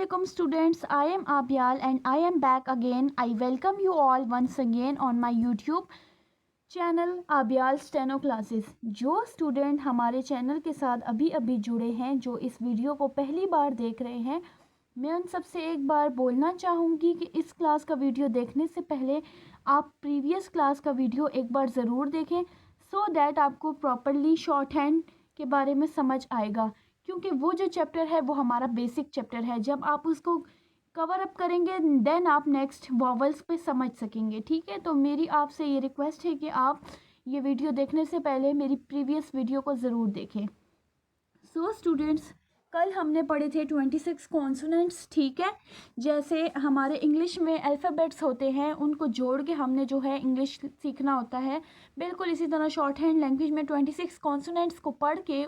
Assalamualaikum students, I am Abyal and I am back again. I welcome you all once again on my YouTube channel Abiyal steno classes. जो student हमारे channel के साथ अभी अभी जुड़े हैं, जो इस वीडियो को पहली बार देख रहे हैं, मैं उन सबसे एक बार बोलना चाहूँगी कि इस क्लास का वीडियो देखने से पहले आप प्रीवियस क्लास का वीडियो एक बार ज़रूर देखें, सो दैट आपको प्रॉपरली शॉर्ट हैंड के बारे में समझ आएगा। क्योंकि वो जो चैप्टर है वो हमारा बेसिक चैप्टर है। जब आप उसको कवर अप करेंगे देन आप नेक्स्ट वॉवल्स पे समझ सकेंगे। ठीक है, तो मेरी आपसे ये रिक्वेस्ट है कि आप ये वीडियो देखने से पहले मेरी प्रीवियस वीडियो को ज़रूर देखें। सो स्टूडेंट्स, कल हमने पढ़े थे 26 कॉन्सोनेंट्स। ठीक है, जैसे हमारे इंग्लिश में अल्फ़ाबेट्स होते हैं, उनको जोड़ के हमने जो है इंग्लिश सीखना होता है। बिल्कुल इसी तरह शॉर्ट हैंड लैंग्वेज में 26 कॉन्सोनेंट्स को पढ़ के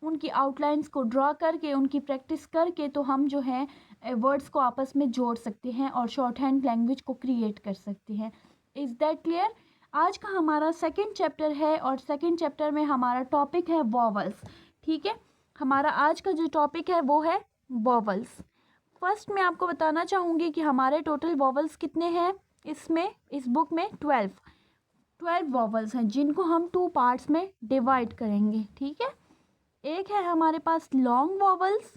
उनकी आउटलाइंस को ड्रा करके उनकी प्रैक्टिस करके तो हम जो है वर्ड्स को आपस में जोड़ सकते हैं और शॉर्ट हैंड लैंग्वेज को क्रिएट कर सकते हैं। Is that clear? आज का हमारा सेकंड चैप्टर है और सेकंड चैप्टर में हमारा टॉपिक है वॉवल्स। ठीक है, हमारा आज का जो टॉपिक है वो है वॉवल्स। फर्स्ट मैं आपको बताना चाहूँगी कि हमारे टोटल वॉवल्स कितने हैं। इस बुक में 12 वॉवल्स हैं, जिनको हम 2 पार्ट्स में डिवाइड करेंगे। ठीक है, एक है हमारे पास लॉन्ग वॉवल्स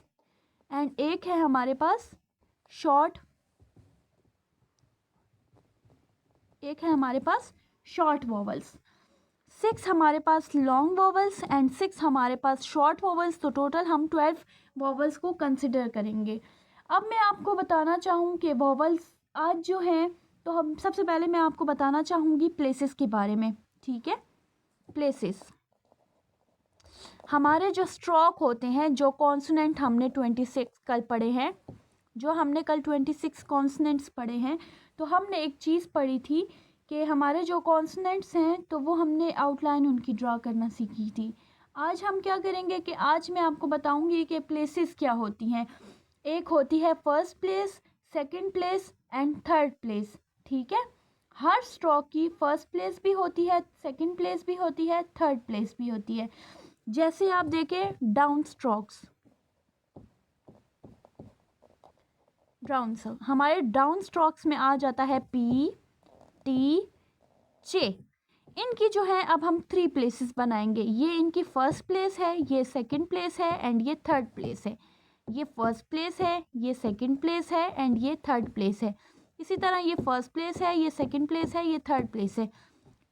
एंड एक है हमारे पास शॉर्ट वॉवल्स। 6 हमारे पास लॉन्ग वॉवल्स एंड 6 हमारे पास शॉर्ट वॉवल्स, तो टोटल हम 12 वॉवल्स को कंसिडर करेंगे। अब मैं आपको बताना चाहूँ कि वॉवल्स आज जो हैं, तो हम सबसे पहले मैं आपको बताना चाहूँगी प्लेसेस के बारे में। ठीक है, प्लेसेस हमारे जो स्ट्रोक होते हैं, जो कॉन्सोनेंट हमने 26 कल पढ़े हैं, जो हमने कल 26 कॉन्सोनेंट्स पढ़े हैं, तो हमने एक चीज़ पढ़ी थी कि हमारे जो कॉन्सोनेंट्स हैं तो वो हमने आउटलाइन उनकी ड्रा करना सीखी थी। आज हम क्या करेंगे कि आज मैं आपको बताऊंगी कि प्लेसेस क्या होती हैं। एक होती है first place, second place and third place. ठीक है, हर स्ट्रोक की फर्स्ट प्लेस भी होती है, सेकंड प्लेस भी होती है, थर्ड प्लेस भी होती है। जैसे आप देखें डाउन स्ट्रोक्स, हमारे डाउन स्ट्रोक्स में आ जाता है पी, टी, जे। इनकी जो है अब हम 3 प्लेसेस बनाएंगे। ये इनकी फर्स्ट प्लेस है, ये सेकंड प्लेस है एंड ये थर्ड प्लेस है। ये फर्स्ट प्लेस है, ये सेकंड प्लेस है एंड ये थर्ड प्लेस है। इसी तरह ये फर्स्ट प्लेस है, ये सेकंड प्लेस है, ये थर्ड प्लेस है।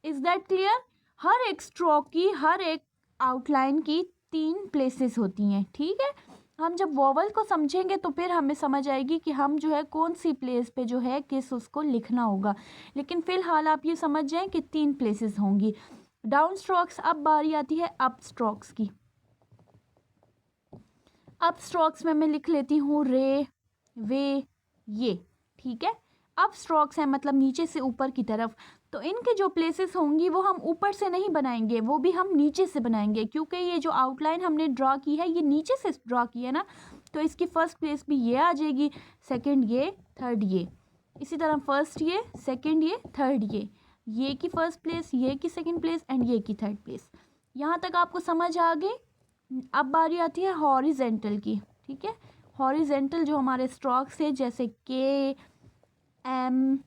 Is that clear? हर एक स्ट्रोक की, हर एक आउटलाइन की 3 प्लेसेस होती हैं। ठीक है, हम जब वॉवल को समझेंगे तो फिर हमें समझ आएगी कि हम जो है कौन सी प्लेस पे जो है किस उसको लिखना होगा। लेकिन फ़िलहाल आप ये समझ जाएं कि 3 प्लेसेस होंगी। डाउन स्ट्रोक्स, अब बारी आती है अप स्ट्रोक्स की। अप स्ट्रोक्स में मैं लिख लेती हूँ रे, वे, ये। ठीक है, अप स्ट्रोक्स हैं मतलब नीचे से ऊपर की तरफ। तो इनके जो प्लेसेस होंगी वो हम ऊपर से नहीं बनाएंगे, वो भी हम नीचे से बनाएंगे, क्योंकि ये जो आउटलाइन हमने ड्रा की है ये नीचे से ड्रा की है ना, तो इसकी फर्स्ट प्लेस भी ये आ जाएगी, सेकंड ये, थर्ड ये। इसी तरह फर्स्ट ये, सेकंड ये, थर्ड ये की फर्स्ट प्लेस, ये की सेकंड प्लेस एंड ये की थर्ड प्लेस। यहाँ तक आपको समझ आ गई। अब बारी आती है हॉरिजेंटल की। ठीक है, हॉरिजेंटल जो हमारे स्ट्रोक्स है जैसे के, एम,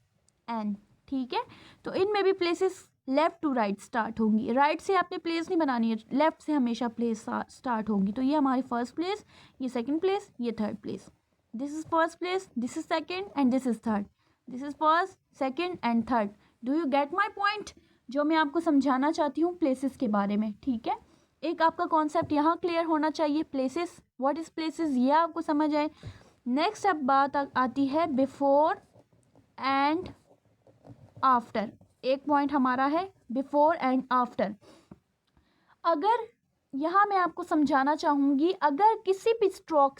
एन। ठीक है, तो इनमें भी places left to right start होंगी। राइट से आपने प्लेस नहीं बनानी है, लेफ़्ट से हमेशा प्लेस स्टार्ट होंगी। तो ये हमारी फर्स्ट प्लेस, ये सेकंड प्लेस, ये third place. This is first place, this is second and this is third. This is first, second and third. Do you get my point, जो मैं आपको समझाना चाहती हूँ प्लेसेस के बारे में। ठीक है, एक आपका कॉन्सेप्ट यहाँ क्लियर होना चाहिए, प्लेसेस, व्हाट इज़ प्लेसेस, ये आपको समझ आए। नेक्स्ट अब बात आती है बिफोर एंड आफ्टर। एक पॉइंट हमारा है बिफोर एंड आफ्टर। अगर यहाँ मैं आपको समझाना चाहूँगी, अगर किसी भी स्ट्रोक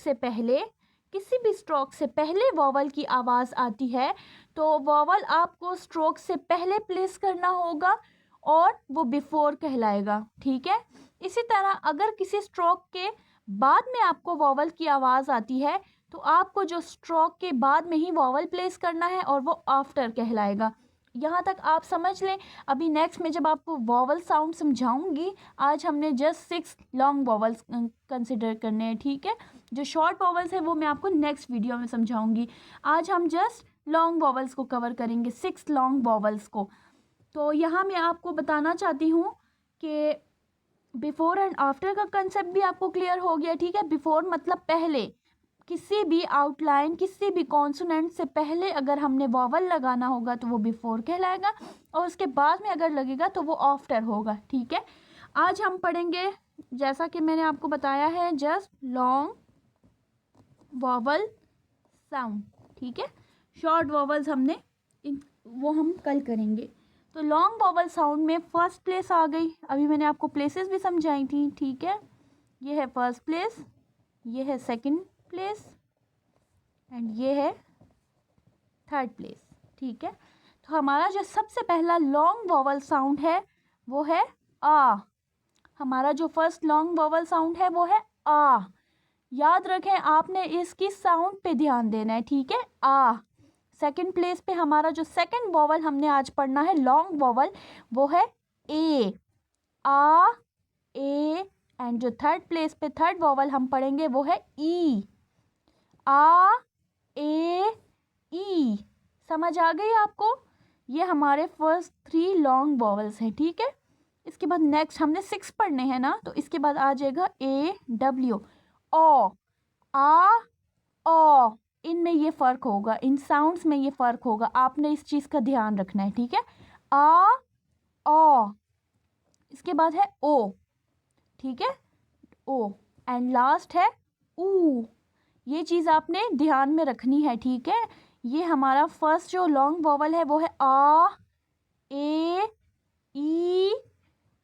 से पहले वॉवल की आवाज़ आती है तो वॉवल आपको स्ट्रोक से पहले प्लेस करना होगा और वो बिफोर कहलाएगा। ठीक है, इसी तरह अगर किसी स्ट्रोक के बाद में आपको वॉवल की आवाज़ आती है तो आपको जो स्ट्रोक के बाद में ही वॉवल प्लेस करना है और वो आफ्टर कहलाएगा। यहाँ तक आप समझ लें। अभी नेक्स्ट में जब आपको वॉवल साउंड समझाऊंगी, आज हमने जस्ट 6 लॉन्ग वॉवल्स कंसिडर करने हैं, ठीक है। जो शॉर्ट वॉवल्स है वो मैं आपको नेक्स्ट वीडियो में समझाऊंगी। आज हम जस्ट लॉन्ग वॉवल्स को कवर करेंगे, 6 लॉन्ग वॉवल्स को। तो यहाँ मैं आपको बताना चाहती हूँ कि बिफोर एंड आफ्टर का कंसेप्ट भी आपको क्लियर हो गया, ठीक है। बिफोर मतलब पहले, किसी भी आउटलाइन, किसी भी कॉन्सोनेंट से पहले अगर हमने वॉवल लगाना होगा तो वो बिफोर कहलाएगा, और उसके बाद में अगर लगेगा तो वो आफ्टर होगा, ठीक है। आज हम पढ़ेंगे, जैसा कि मैंने आपको बताया है, जस्ट लॉन्ग वॉवल साउंड, ठीक है। शॉर्ट वॉवल्स वो हम कल करेंगे। तो लॉन्ग वॉवल साउंड में फर्स्ट प्लेस आ गई। अभी मैंने आपको प्लेसेस भी समझाई थी, ठीक है। ये है फर्स्ट प्लेस, ये है सेकंड प्लेस, एंड ये है थर्ड प्लेस, ठीक है। तो हमारा जो सबसे पहला लॉन्ग वॉवल साउंड है वो है आ। हमारा जो फर्स्ट लॉन्ग वॉवल साउंड है वो है आ। याद रखें, आपने इसकी साउंड पे ध्यान देना है, ठीक है। आ। सेकंड प्लेस पे हमारा जो सेकंड वॉवल हमने आज पढ़ना है लॉन्ग वॉवल, वो है ए। आ, ए, एंड जो थर्ड प्लेस पे थर्ड वॉवल हम पढ़ेंगे वो है ई। आ, ए, ई। समझ आ गई आपको? ये हमारे फर्स्ट 3 लॉन्ग वॉवल्स हैं, ठीक है। इसके बाद नेक्स्ट हमने 6 पढ़ने हैं ना, तो इसके बाद आ जाएगा ए, डब्ल्यू, ओ, आ, ओ। इनमें ये फ़र्क होगा, इन साउंड्स में ये फ़र्क होगा, आपने इस चीज़ का ध्यान रखना है, ठीक है। आ, ओ। इसके बाद है ओ, ठीक है, ओ, एंड लास्ट है ऊ। ये चीज़ आपने ध्यान में रखनी है, ठीक है। ये हमारा फर्स्ट जो लॉन्ग वॉवल है वो है आ, ए, ई,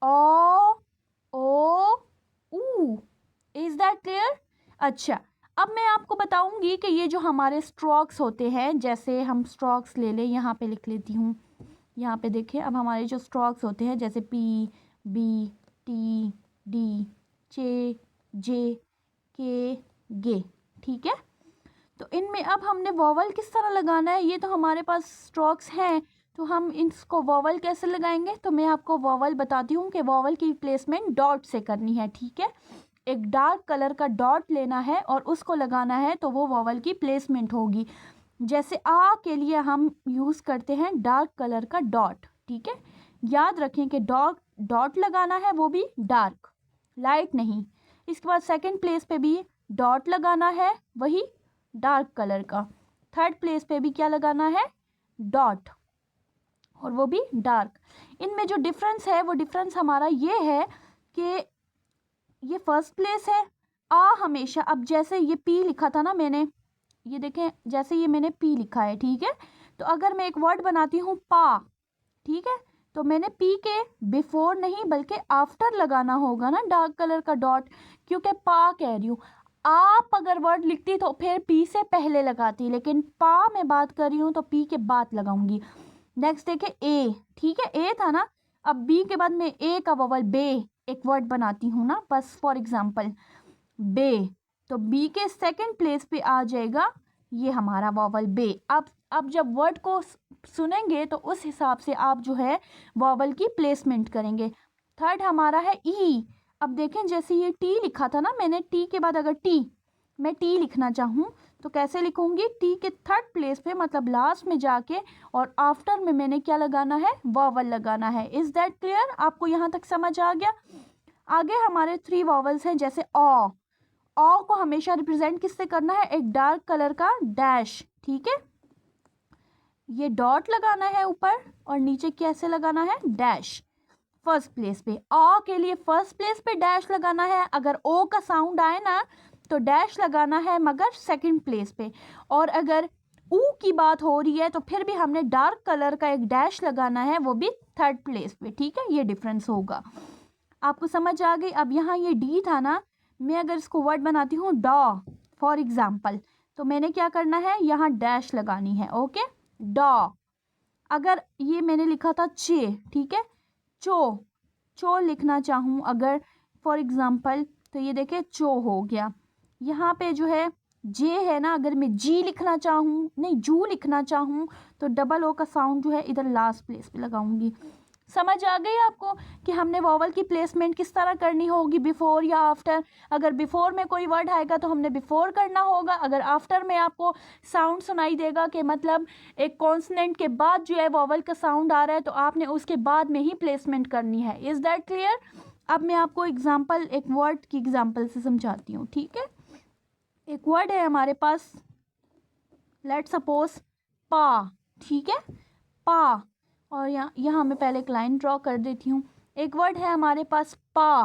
ओ, ऊ। Is that clear? अच्छा, अब मैं आपको बताऊंगी कि ये जो हमारे स्ट्रोक्स होते हैं, जैसे हम स्ट्रोक्स ले लें, यहाँ पे लिख लेती हूँ। यहाँ पे देखें, अब हमारे जो स्ट्रोक्स होते हैं जैसे पी, बी, टी, डी, चे, जे, के, गे, ठीक है। तो इनमें अब हमने वॉवल किस तरह लगाना है, ये तो हमारे पास स्ट्रोक्स हैं, तो हम इसको वॉवल कैसे लगाएंगे, तो मैं आपको वॉवल बताती हूँ कि वॉवल की प्लेसमेंट डॉट से करनी है, ठीक है। एक डार्क कलर का डॉट लेना है और उसको लगाना है, तो वो वॉवल की प्लेसमेंट होगी। जैसे आ के लिए हम यूज़ करते हैं डार्क कलर का डॉट, ठीक है। याद रखें कि डॉट लगाना है, वो भी डार्क, लाइट नहीं। इसके बाद सेकंड प्लेस पे भी डॉट लगाना है, वही डार्क कलर का। थर्ड प्लेस पे भी क्या लगाना है, डॉट, और वो भी डार्क। इनमें जो डिफरेंस है वो डिफरेंस हमारा ये है कि ये फर्स्ट प्लेस है आ हमेशा, अब जैसे ये पी लिखा था ना मैंने, ये देखें, जैसे ये मैंने पी लिखा है, ठीक है। तो अगर मैं एक वर्ड बनाती हूँ पा, ठीक है, तो मैंने पी के बिफोर नहीं बल्कि आफ्टर लगाना होगा ना डार्क कलर का डॉट, क्योंकि पा कह रही हूँ। आप अगर वर्ड लिखती तो फिर पी से पहले लगाती, लेकिन पा में बात कर रही हूँ तो पी के बाद लगाऊंगी। नेक्स्ट देखे ए, ठीक है, ए था ना, अब बी के बाद में ए का वॉवल बे, एक वर्ड बनाती हूँ ना, बस फॉर एग्जाम्पल बे, तो बी के सेकंड प्लेस पे आ जाएगा ये हमारा वॉवल बे। अब जब वर्ड को सुनेंगे तो उस हिसाब से आप जो है वॉवल की प्लेसमेंट करेंगे। थर्ड हमारा है ई। अब देखें, जैसे ये टी लिखा था ना मैंने, टी के बाद अगर मैं टी लिखना चाहूँ तो कैसे लिखूंगी, टी के थर्ड प्लेस पे मतलब लास्ट में जाके, और आफ्टर में मैंने क्या लगाना है, वॉवल लगाना है। Is that clear? आपको यहाँ तक समझ आ गया? आगे हमारे 3 वॉवल्स हैं, जैसे ऑ को हमेशा रिप्रेजेंट किससे करना है, एक डार्क कलर का डैश, ठीक है। ये डॉट लगाना है ऊपर और नीचे कैसे लगाना है, डैश। फर्स्ट प्लेस पे आ के लिए फर्स्ट प्लेस पे डैश लगाना है, अगर ओ का साउंड आए ना तो डैश लगाना है, मगर सेकंड प्लेस पे। और अगर ऊ की बात हो रही है तो फिर भी हमने डार्क कलर का एक डैश लगाना है, वो भी थर्ड प्लेस पे, ठीक है। ये डिफरेंस होगा, आपको समझ आ गई? अब यहाँ ये डी था ना, मैं अगर इसको वर्ड बनाती हूँ डॉ फॉर एग्जाम्पल, तो मैंने क्या करना है, यहाँ डैश लगानी है, ओके, डॉ। अगर ये मैंने लिखा था चे, ठीक है, चो लिखना चाहूँ अगर फॉर एग्जाम्पल, तो ये देखे चो हो गया। यहाँ पे जो है जे है ना, अगर मैं जी लिखना चाहूँ, नहीं जू लिखना चाहूँ, तो डबल ओ का साउंड जो है इधर लास्ट प्लेस पे लगाऊंगी। समझ आ गई आपको कि हमने वॉवल की प्लेसमेंट किस तरह करनी होगी, बिफोर या आफ्टर। अगर बिफोर में कोई वर्ड आएगा तो हमने बिफोर करना होगा, अगर आफ्टर में आपको साउंड सुनाई देगा कि मतलब एक कॉन्सनेंट के बाद जो है वॉवल का साउंड आ रहा है, तो आपने उसके बाद में ही प्लेसमेंट करनी है। Is that clear? अब मैं आपको एग्जाम्पल, एक वर्ड की एग्जाम्पल से समझाती हूँ, ठीक है। एक वर्ड है हमारे पास, लेट सपोज पा, ठीक है, पा। और यहाँ मैं पहले एक लाइन ड्रॉ कर देती हूँ। एक वर्ड है हमारे पास पा,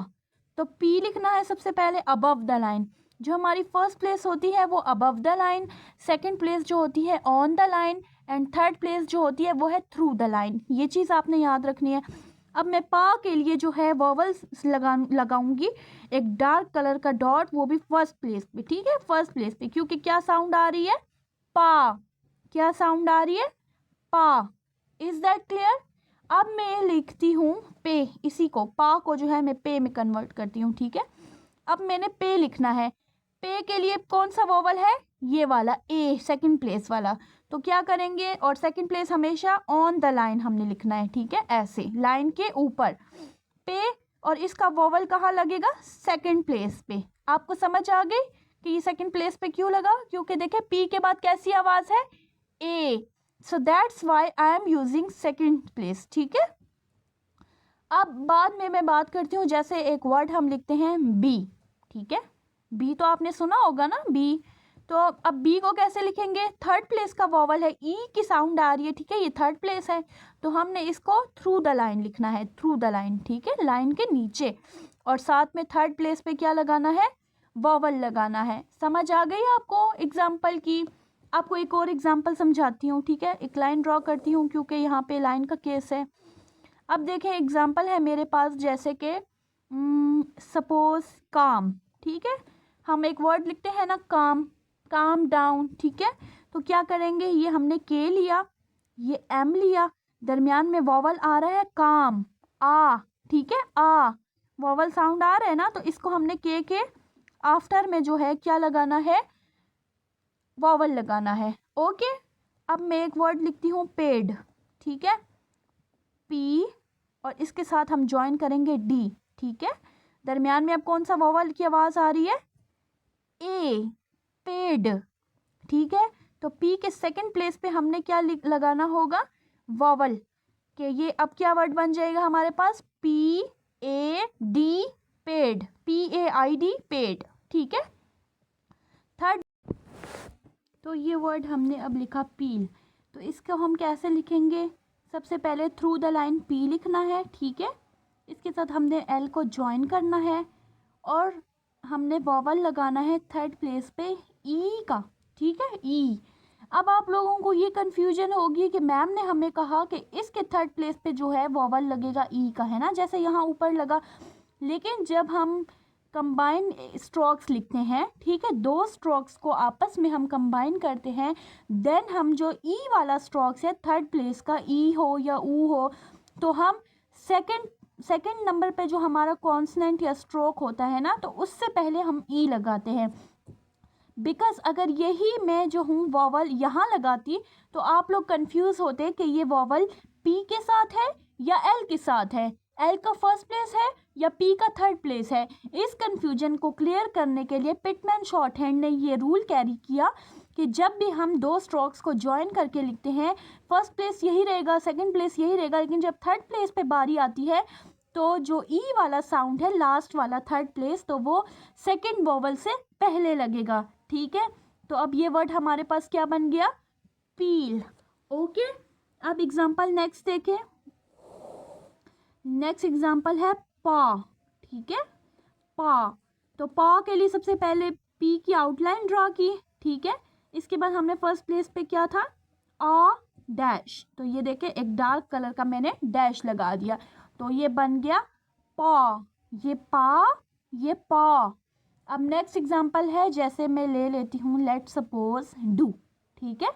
तो पी लिखना है सबसे पहले अबव द लाइन। जो हमारी फर्स्ट प्लेस होती है वो above the line, second place जो होती है on the line, and third place जो होती है वो है थ्रू द लाइन। ये चीज़ आपने याद रखनी है। अब मैं पा के लिए जो है वॉवल्स लगाऊंगी एक डार्क कलर का डॉट, वो भी फर्स्ट प्लेस पे, ठीक है, फर्स्ट प्लेस पे, क्योंकि क्या साउंड आ रही है, पा। क्या साउंड आ रही है, पा। Is that clear? अब मैं लिखती हूँ पे, इसी को पा को जो है मैं पे में कन्वर्ट करती हूँ, ठीक है। अब मैंने पे लिखना है, पे के लिए कौन सा वोवल है, ये वाला ए, सेकंड प्लेस वाला। तो क्या करेंगे, और सेकंड प्लेस हमेशा ऑन द लाइन हमने लिखना है, ठीक है, ऐसे लाइन के ऊपर पे। और इसका वोवल कहाँ लगेगा, सेकंड प्लेस पे। आपको समझ आ गई कि ये सेकंड प्लेस पे क्यों लगा, क्योंकि देखिए पी के बाद कैसी आवाज़ है, ए, so that's why I am using second place, ठीक है। अब बाद में मैं बात करती हूँ, जैसे एक वर्ड हम लिखते हैं बी, ठीक है, बी तो आपने सुना होगा ना, बी। तो अब बी को कैसे लिखेंगे, थर्ड प्लेस का वॉवल है, ई की साउंड आ रही है, ठीक है, ये थर्ड प्लेस है, तो हमने इसको थ्रू द लाइन लिखना है, थ्रू द लाइन, ठीक है, लाइन के नीचे। और साथ में थर्ड प्लेस पे क्या लगाना है, वॉवल लगाना है। समझ आ गई आपको एग्जाम्पल की? आपको एक और एग्जाम्पल समझाती हूँ, ठीक है, एक लाइन ड्रॉ करती हूँ क्योंकि यहाँ पे लाइन का केस है। अब देखें एग्जाम्पल है मेरे पास, जैसे कि सपोज काम, ठीक है, हम एक वर्ड लिखते हैं ना काम, काम डाउन, ठीक है। तो क्या करेंगे, ये हमने के लिया, ये एम लिया, दरमियान में वॉवल आ रहा है काम, आ, ठीक है, आ, वॉवल साउंड आ रहा है ना, तो इसको हमने के आफ्टर में जो है क्या लगाना है, वॉवल लगाना है, ओके। अब मैं एक वर्ड लिखती हूँ पेड, ठीक है, पी, और इसके साथ हम ज्वाइन करेंगे डी, ठीक है। दरमियान में अब कौन सा वॉवल की आवाज़ आ रही है, ए, पेड, ठीक है। तो पी के सेकंड प्लेस पे हमने क्या लगाना होगा, वॉवल, कि ये अब क्या वर्ड बन जाएगा हमारे पास, P A D, paid, P A I D, paid, ठीक है। थर्ड, तो ये वर्ड हमने अब लिखा पील, तो इसको हम कैसे लिखेंगे, सबसे पहले थ्रू द लाइन पी लिखना है, ठीक है, इसके साथ हमने एल को ज्वाइन करना है, और हमने वॉवल लगाना है थर्ड प्लेस पे ई का, ठीक है, ई। अब आप लोगों को ये कन्फ्यूजन होगी कि मैम ने हमें कहा कि इसके थर्ड प्लेस पे जो है वॉवल लगेगा ई का, है ना, जैसे यहाँ ऊपर लगा। लेकिन जब हम कंबाइन स्ट्रोक्स लिखते हैं, ठीक है, दो स्ट्रोक्स को आपस में हम कंबाइन करते हैं, देन हम जो ई वाला स्ट्रोक्स है थर्ड प्लेस का, ई हो या ऊ हो, तो हम सेकंड नंबर पे जो हमारा कॉन्सनेंट या स्ट्रोक होता है ना, तो उससे पहले हम ई लगाते हैं। बिकॉज अगर यही मैं जो हूँ वॉवल यहाँ लगाती तो आप लोग कंफ्यूज होते कि ये वॉवल पी के साथ है या एल के साथ है, एल का फर्स्ट प्लेस है या पी का थर्ड प्लेस है। इस कंफ्यूजन को क्लियर करने के लिए पिटमैन शॉर्टहैंड ने ये रूल कैरी किया कि जब भी हम दो स्ट्रोक्स को ज्वाइन करके लिखते हैं, फर्स्ट प्लेस यही रहेगा, सेकंड प्लेस यही रहेगा, लेकिन जब थर्ड प्लेस पे बारी आती है तो जो ई वाला साउंड है लास्ट वाला थर्ड प्लेस, तो वो सेकंड वोवल से पहले लगेगा, ठीक है। तो अब ये वर्ड हमारे पास क्या बन गया, पील, ओके। अब एग्जांपल नेक्स्ट देखें, नेक्स्ट एग्जांपल है पा, ठीक है, पा। तो पा के लिए सबसे पहले पी की आउटलाइन ड्रॉ की, ठीक है। इसके बाद हमने फर्स्ट प्लेस पे क्या था, आ डैश, तो ये देखे एक डार्क कलर का मैंने डैश लगा दिया, तो ये बन गया पा, ये पा, ये पा। अब नेक्स्ट एग्जांपल है, जैसे मैं ले लेती हूँ लेट सपोज डू, ठीक है।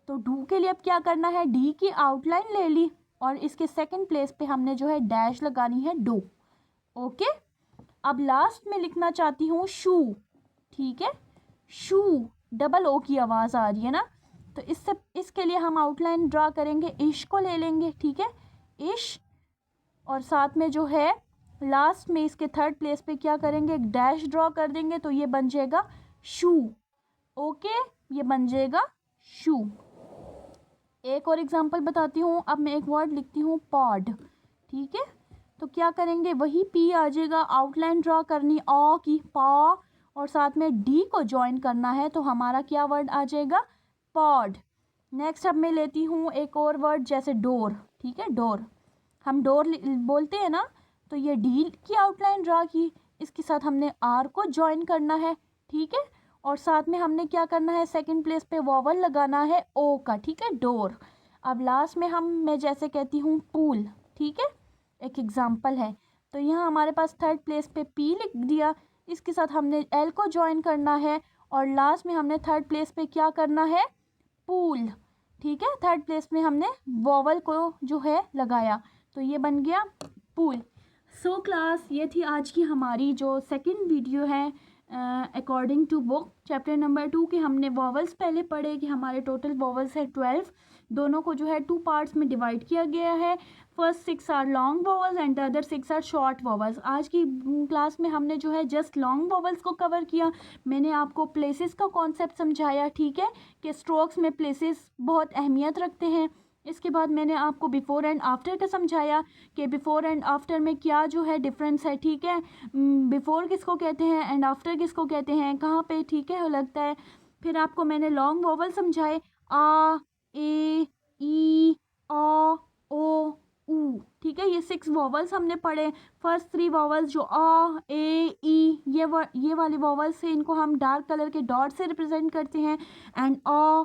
तो डू के लिए अब क्या करना है, डी की आउटलाइन ले ली और इसके सेकंड प्लेस पे हमने जो है डैश लगानी है, डू, ओके। अब लास्ट में लिखना चाहती हूँ शू, ठीक है, शू, डबल ओ की आवाज़ आ रही है ना, तो इसके लिए हम आउटलाइन ड्रा करेंगे, इश को ले लेंगे, ठीक है, इश, और साथ में जो है लास्ट में इसके थर्ड प्लेस पे क्या करेंगे, एक डैश ड्रॉ कर देंगे, तो ये बन जाएगा शू। ओके, ये बन जाएगा शू। एक और एग्जांपल बताती हूँ। अब मैं एक वर्ड लिखती हूँ पॉड, ठीक है, तो क्या करेंगे, वही पी आ जाएगा, आउटलाइन ड्रॉ करनी ऑ की, पॉ, और साथ में डी को ज्वाइन करना है, तो हमारा क्या वर्ड आ जाएगा, पॉड। नेक्स्ट अब मैं लेती हूँ एक और वर्ड, जैसे डोर, ठीक है, डोर, हम डोर बोलते हैं ना, तो ये डी की आउटलाइन ड्रा की, इसके साथ हमने आर को ज्वाइन करना है, ठीक है, और साथ में हमने क्या करना है, सेकंड प्लेस पे वॉवल लगाना है ओ का, ठीक है, डोर। अब लास्ट में मैं जैसे कहती हूँ पूल, ठीक है, एक एग्जांपल है, तो यहाँ हमारे पास थर्ड प्लेस पे पी लिख दिया, इसके साथ हमने एल को ज्वाइन करना है, और लास्ट में हमने थर्ड प्लेस पे क्या करना है, पूल, ठीक है, थर्ड प्लेस में हमने वॉवल को जो है लगाया, तो ये बन गया पूल। सो क्लास, ये थी आज की हमारी जो सेकंड वीडियो है according to book chapter number 2 के। हमने वॉवल्स पहले पढ़े कि हमारे टोटल वॉवल्स है 12, दोनों को जो है 2 पार्ट्स में डिवाइड किया गया है। First 6 are long vowels and the other 6 are short vowels. आज की क्लास में हमने जो है जस्ट लॉन्ग वॉवल्स को कवर किया। मैंने आपको प्लेसेस का कॉन्सेप्ट समझाया, ठीक है, कि स्ट्रोक्स में प्लेसेस बहुत अहमियत रखते हैं। इसके बाद मैंने आपको बिफ़ोर एंड आफ्टर का समझाया कि बिफ़ोर एंड आफ्टर में क्या जो है डिफरेंस है, ठीक है, बिफ़ोर किसको कहते हैं एंड आफ्टर किसको कहते हैं, कहाँ पे, ठीक है, लगता है। फिर आपको मैंने लॉन्ग वॉवल समझाए, आ, ए, ई, ओ, ऊ, ठीक है, ये 6 वॉवल्स हमने पढ़े। फर्स्ट 3 वॉवल्स जो आ, ए, ई, ये वाली वॉवल्स है, इनको हम डार्क कलर के डॉट से रिप्रेजेंट करते हैं, एंड ओ,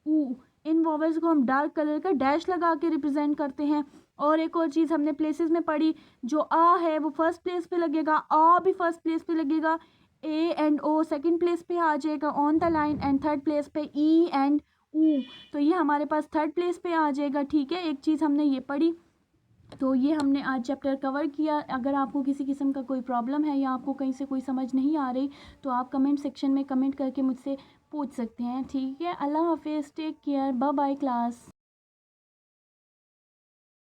ऊ, इन वॉवल्स को हम डार्क कलर का डैश लगा के रिप्रेजेंट करते हैं। और एक और चीज़ हमने प्लेसेस में पढ़ी, जो आ है वो फर्स्ट प्लेस पे लगेगा, आ भी फर्स्ट प्लेस पे लगेगा, A and O second place पे आ जाएगा on the line, and third place पे ई एंड ऊ, तो ये हमारे पास थर्ड प्लेस पे आ जाएगा, ठीक है। एक चीज़ हमने ये पढ़ी, तो ये हमने आज चैप्टर कवर किया। अगर आपको किसी किस्म का कोई प्रॉब्लम है या आपको कहीं से कोई समझ नहीं आ रही, तो आप कमेंट सेक्शन में कमेंट करके मुझसे पूछ सकते हैं, ठीक है। अल्लाह हाफिज़, take care, bye bye class.